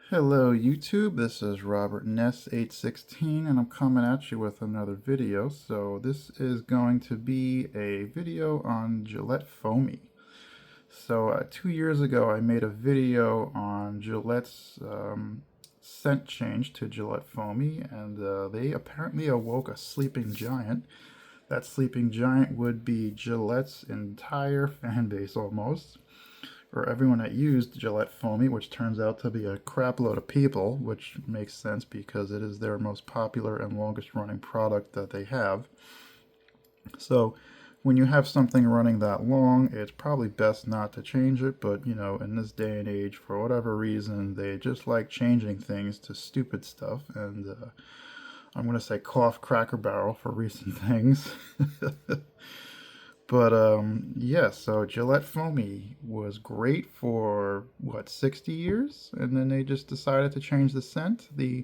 Hello YouTube, this is Robert Ness816 and I'm coming at you with another video. So this is going to be a video on Gillette Foamy. So 2 years ago I made a video on Gillette's scent change to Gillette Foamy, and they apparently awoke a sleeping giant. That sleeping giant would be Gillette's entire fan base almost, or everyone that used Gillette Foamy, which turns out to be a crap load of people, which makes sense because it is their most popular and longest running product that they have. So when you have something running that long, it's probably best not to change it, but you know, in this day and age, for whatever reason, they just like changing things to stupid stuff, and I'm going to say cough Cracker Barrel for recent things. But yeah, so Gillette Foamy was great for what, 60 years, and then they just decided to change the scent. The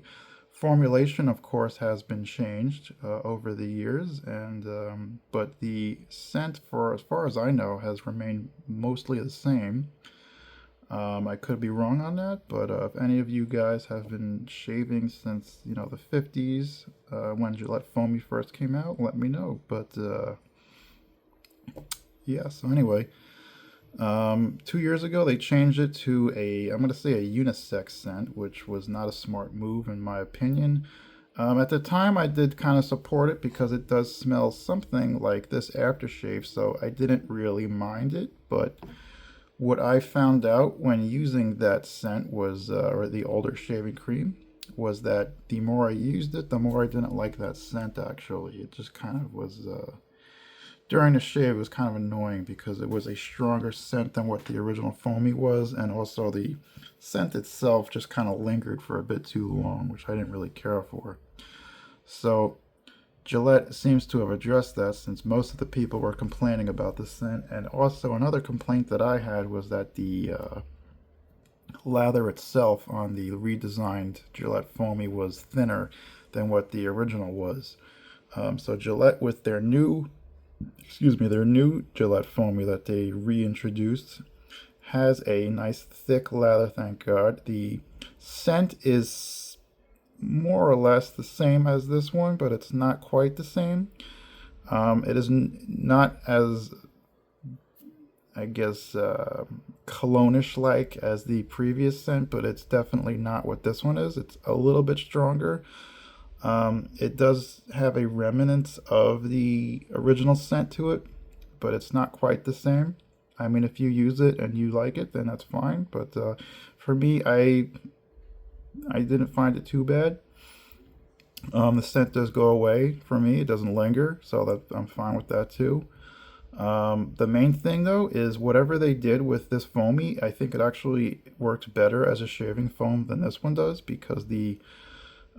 formulation, of course, has been changed over the years, and but the scent, for as far as I know, has remained mostly the same. I could be wrong on that, but if any of you guys have been shaving since, you know, the 50s, when Gillette Foamy first came out, let me know. But yeah, so anyway, 2 years ago they changed it to a, I'm going to say a unisex scent, which was not a smart move in my opinion. At the time I did kind of support it because it does smell something like this aftershave, so I didn't really mind it. But what I found out when using that scent was, or the older shaving cream, was that the more I used it, the more I didn't like that scent actually. It just kind of was, during the shave, it was kind of annoying because it was a stronger scent than what the original Foamy was, and also the scent itself just kind of lingered for a bit too long, which I didn't really care for. So Gillette seems to have addressed that, since most of the people were complaining about the scent. And also another complaint that I had was that the lather itself on the redesigned Gillette Foamy was thinner than what the original was. So Gillette, with their new Gillette Foamy that they reintroduced, has a nice thick lather, thank God. The scent is more or less the same as this one, but it's not quite the same. It is not as, I guess, cologne-ish like as the previous scent, but it's definitely not what this one is. It's a little bit stronger. It does have a remnant of the original scent to it, but it's not quite the same. I mean, if you use it and you like it, then that's fine. But for me, I didn't find it too bad. The scent does go away for me. It doesn't linger, so that I'm fine with that too. The main thing though is whatever they did with this foamy, I think it actually works better as a shaving foam than this one does, because the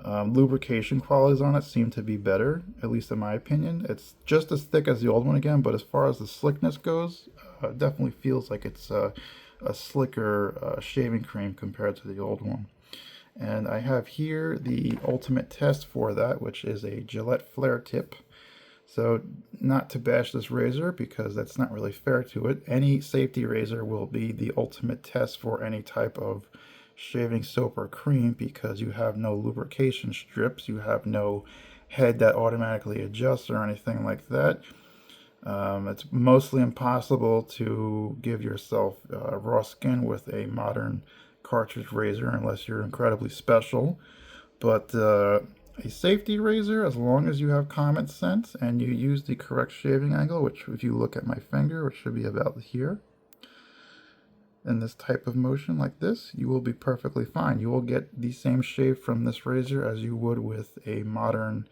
lubrication qualities on it seem to be better, at least in my opinion. It's just as thick as the old one again, but as far as the slickness goes, it definitely feels like it's a slicker shaving cream compared to the old one. And I have here the ultimate test for that, which is a Gillette flare tip. So not to bash this razor, because that's not really fair to it. Any safety razor will be the ultimate test for any type of shaving soap or cream, because you have no lubrication strips, you have no head that automatically adjusts or anything like that. It's mostly impossible to give yourself raw skin with a modern cartridge razor unless you're incredibly special. But a safety razor, as long as you have common sense and you use the correct shaving angle, which if you look at my finger, which should be about here, in this type of motion like this, you will be perfectly fine. You will get the same shave from this razor as you would with a modern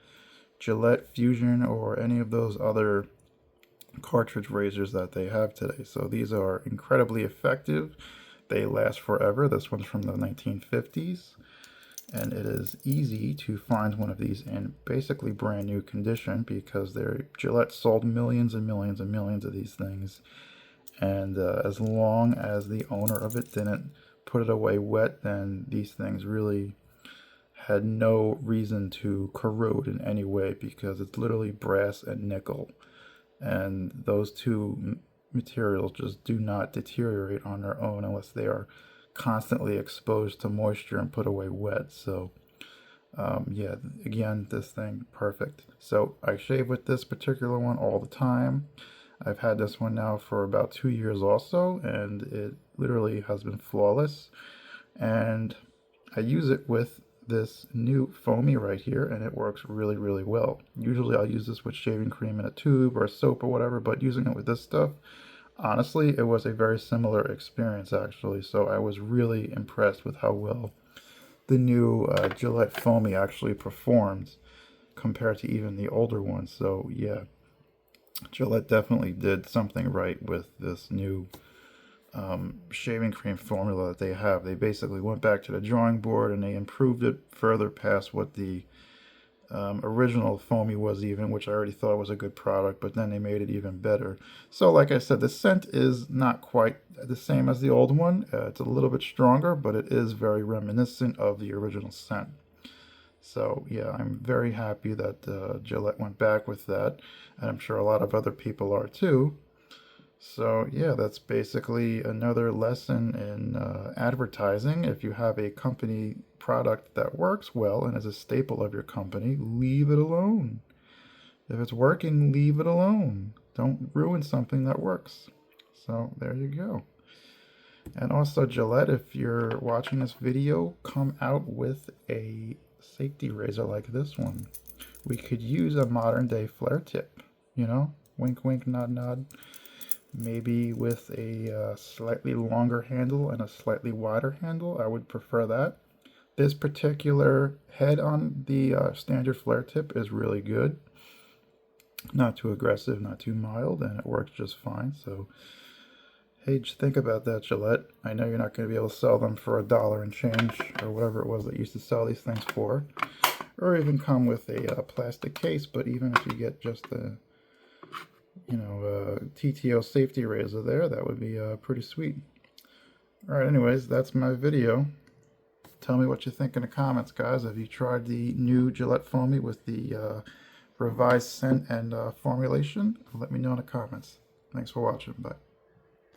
Gillette Fusion or any of those other cartridge razors that they have today. So these are incredibly effective. They last forever. This one's from the 1950s, and it is easy to find one of these in basically brand new condition, because Gillette sold millions and millions and millions of these things. And as long as the owner of it didn't put it away wet, then these things really had no reason to corrode in any way, because it's literally brass and nickel, and those two materials just do not deteriorate on their own unless they are constantly exposed to moisture and put away wet. So yeah, again, this thing, perfect. So I shave with this particular one all the time. I've had this one now for about 2 years also, and it literally has been flawless. And I use it with this new foamy right here, and it works really, really well. Usually I'll use this with shaving cream in a tube or a soap or whatever, but using it with this stuff, honestly, it was a very similar experience actually. So I was really impressed with how well the new Gillette Foamy actually performs compared to even the older ones. So yeah, Gillette definitely did something right with this new shaving cream formula that they have. They basically went back to the drawing board and they improved it further past what the original Foamy was even, which I already thought was a good product, but then they made it even better. So like I said, the scent is not quite the same as the old one. It's a little bit stronger, but it is very reminiscent of the original scent. So yeah, I'm very happy that Gillette went back with that, and I'm sure a lot of other people are too. So yeah, that's basically another lesson in advertising. If you have a company product that works well and is a staple of your company, leave it alone. If it's working, leave it alone. Don't ruin something that works. So there you go. And also Gillette, if you're watching this video, come out with a safety razor like this one. We could use a modern day flare tip, you know, wink wink nod nod. Maybe with a slightly longer handle and a slightly wider handle. I would prefer that. This particular head on the standard flare tip is really good. Not too aggressive, not too mild, and it works just fine. So, hey, just think about that, Gillette. I know you're not going to be able to sell them for $1 and change, or whatever it was that you used to sell these things for. Or even come with a plastic case, but even if you get just the TTO safety razor there, that would be pretty sweet. Alright, anyways, that's my video. Tell me what you think in the comments, guys. Have you tried the new Gillette Foamy with the revised scent and formulation? Let me know in the comments. Thanks for watching. Bye.